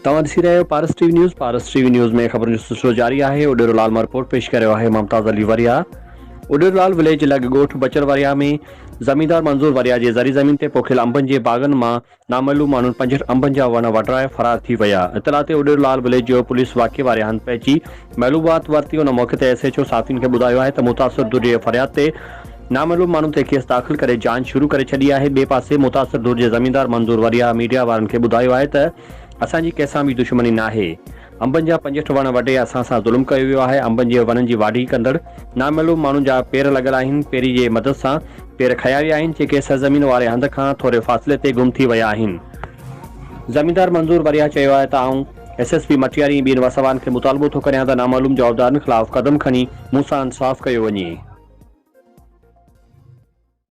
तव्हां ॾिसी रहिया आहियो पारस टीवी न्यूज़। पारस टीवी न्यूज़ में ख़बरुनि जो सिलसिलो जारी आहे। ओॾेरोलाल मां रिपोर्ट पेश करे रहियो आहे मुमताज़ अली वरियाह। ओॾेरोलाल विलेज लॻ ॻोठ बचर वरियाह में ज़मींदार मंज़ूर वरियाह जे ज़री ज़मीन ते पोखियल अंबनि जे बाग़नि मां नामैलूम माण्हुनि 65 अंबनि जा वण वढराए फरार थी विया। इतला ते ओॾेरोलाल विलेज जो पुलिस वाक़े वारे हंधि पहुची मालूमात वरिती। उन मौक़े ते SHO साफ़ियुनि खे ॿुधायो आहे त मुतासिर धुर जे फ़रियाद ते नामैलूम माण्हुनि ते केस दाख़िल करे जांच शुरू करे छॾी आहे। ॿिए पासे मुतासिर धुर जे ज़मींदार मंज़ूर वरियाह मीडिया वारनि खे ॿुधायो आहे त असांजी कंहिंसां बि दुश्मनी न आहे। अंबनि जा 65 वण वढे असां सां ज़ुल्म कयो वियो आहे। अंबनि जे वणनि जी वाढी कंदड़ नामैलूम माण्हुनि जा पेर लॻल आहिनि। पेरी जे मदद सां पेर खया विया आहिनि जेके सरज़मीन वारे हंध खां थोरे फ़ासिले ते गुम थी विया आहिनि। ज़मींदार मंज़ूर वरियाह चयो आहे त आऊं SSP मटियारी ॿियनि वसवान खे मुतालबो थो करियां त नामैलूम जवाबदारनि ख़िलाफ़ क़दम खणी मूंसां इंसाफ़ कयो वञे।